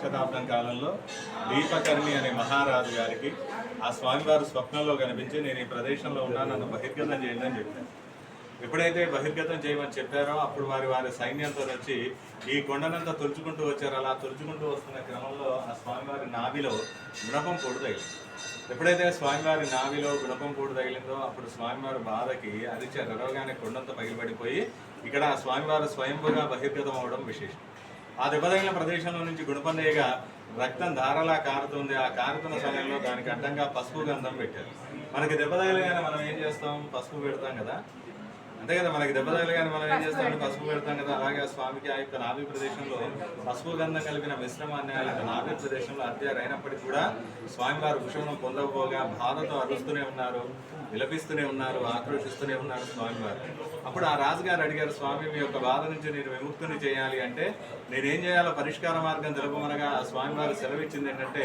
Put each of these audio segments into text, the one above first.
శతాబ్దం కాలంలో దీపకర్ణి అనే మహారాజు గారికి ఆ స్వామివారు స్వప్నంలో కనిపించి నేను ఈ ప్రదేశంలో ఉన్నా, నన్ను బహిర్గతం చేయండి అని చెప్పారు. ఎప్పుడైతే బహిర్గతం చేయమని చెప్పారో అప్పుడు వారి సైన్యంతో వచ్చి ఈ కొండనంతా తొలుచుకుంటూ వచ్చారు. అలా తొలుచుకుంటూ వస్తున్న క్రమంలో ఆ స్వామివారి నాభిలో గుణపం పొడు తగిలింది. ఎప్పుడైతే స్వామివారి నాభిలో గుణపం పొడు తగిలిందో అప్పుడు స్వామివారి బాధకి అరిచారు. అరవగానే కొండంతా పగిలిపడిపోయి ఇక్కడ ఆ స్వామివారు స్వయంభుగా బహిర్గతం అవడం విశేషం. ఆ దెబ్బతగిలిన ప్రదేశంలో నుంచి గుణపందేగా రక్తం ధారలా కారుతుంది. ఆ కారుతున్న సమయంలో దానికి అడ్డంగా పసుపు గంధం పెట్టారు. మనకి దెబ్బతగిలిగానే మనం ఏం చేస్తాం? పసుపు పెడతాం కదా, అంతే కదా. మనకి దెబ్బతగిలిగానే మనం ఏం చేస్తామంటే పసుపు పెడతాం కదా. అలాగే ఆ స్వామికి ఆ యొక్క నాభి ప్రదేశంలో పసుపు గంధం కలిపిన మిశ్రమాన్ని ఆ యొక్క నాభి ప్రదేశంలో అద్దారైనప్పటికీ కూడా స్వామివారు భుషణం పొందకపోగా బాధతో అరుస్తూనే ఉన్నారు, విలపిస్తూనే ఉన్నారు, ఆక్రోషిస్తూనే ఉన్నారు స్వామివారు. అప్పుడు ఆ రాజుగారు అడిగారు, స్వామి మీ యొక్క బాధ నుంచి నేను విముక్తిని చేయాలి అంటే నేనేం చేయాలో పరిష్కార మార్గం తెలుపమనగా ఆ స్వామివారు సెలవిచ్చింది ఏంటంటే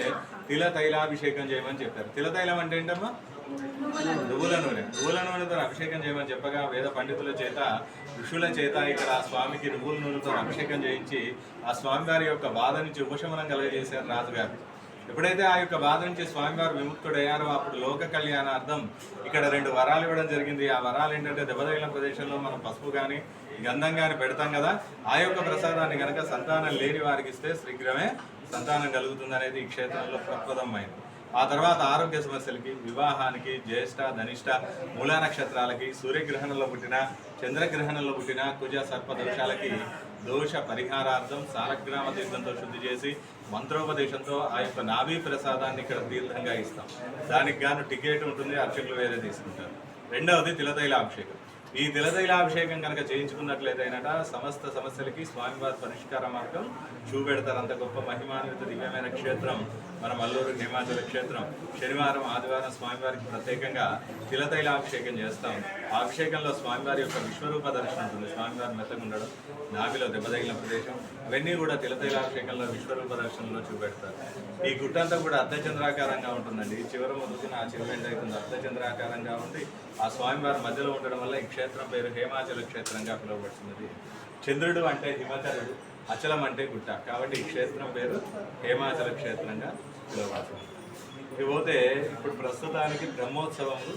తిల తైలాభిషేకం చేయమని చెప్పారు. తిల తైలం అంటే ఏంటమ్మా? నువ్వుల నూనెతో అభిషేకం చేయమని చెప్పగా వేద పండితుల చేత, ఋషుల చేత ఇక్కడ ఆ స్వామికి నువ్వుల నూనెతో అభిషేకం చేయించి ఆ స్వామివారి యొక్క బాధ నుంచి ఉపశమనం కలగజేశారు రాజుగారు. ఎప్పుడైతే ఆ యొక్క బాధ నుంచి స్వామివారు విముక్తుడయ్యారో అప్పుడు లోక కళ్యాణార్థం ఇక్కడ 2 వరాలు ఇవ్వడం జరిగింది. ఆ వరాలు ఏంటంటే దెబ్బతగిలిన ప్రదేశంలో మనం పసుపు కానీ గంధం కానీ పెడతాం కదా, ఆ యొక్క ప్రసాదాన్ని కనుక సంతానం లేని వారికి ఇస్తే శీఘ్రమే సంతానం కలుగుతుంది అనేది ఈ క్షేత్రంలో ప్రప్రదమైంది. ఆ తర్వాత ఆరోగ్య సమస్యలకి, వివాహానికి, జ్యేష్ఠ, ధనిష్ట, మూలా నక్షత్రాలకి, సూర్యగ్రహణంలో పుట్టిన, చంద్రగ్రహణంలో పుట్టిన, కుజ సర్ప దోషాలకి దోష పరిహారార్థం సాలగ్రామ తీర్థంతో శుద్ధి చేసి మంత్రోపదేశంతో ఆ యొక్క నాభి ప్రసాదాన్ని ఇక్కడ తీర్థంగా ఇస్తాం. దానికి గాను టికెట్ ఉంటుంది, అర్చకులు వేరే తీసుకుంటారు. రెండవది తిలతైలాభిషేకం. ఈ తిలతైలాభిషేకం కనుక చేయించుకున్నట్లయితేనట సమస్త సమస్యలకి స్వామివారి పరిష్కార మార్గం చూపెడతారు. అంత గొప్ప మహిమాన్విత దివ్యమైన క్షేత్రం మన మల్లూరు హిమాచల క్షేత్రం. శనివారం, ఆదివారం స్వామివారికి ప్రత్యేకంగా తిలతైలాభిషేకం చేస్తాం. ఆ అభిషేకంలో స్వామివారి యొక్క విశ్వరూప దర్శనం ఉంటుంది. స్వామివారి మెత్తగా ఉండడం, నాభిలో దెబ్బతగిలిన ప్రదేశం, అవన్నీ కూడా తిలతైలాభిషేకంలో విశ్వరూప దర్శనంలో చూపెడతారు. ఈ గుట్టంతా కూడా అర్ధచంద్రాకారంగా ఉంటుందండి. ఈ చివర మొదలుసిన ఆ చివరి ఏంటవుతుంది అర్ధచంద్రాకారంగా ఉండి ఆ స్వామివారి మధ్యలో ఉండడం వల్ల ఈ క్షేత్రం పేరు హేమాచల క్షేత్రంగా పిలువబడుతున్నది. చంద్రుడు అంటే హిమచరుడు, అచలం అంటే గుట్ట, కాబట్టి ఈ క్షేత్రం పేరు హేమాచల క్షేత్రంగా పిలువబడుతుంది. ఇకపోతే ఇప్పుడు ప్రస్తుతానికి బ్రహ్మోత్సవములు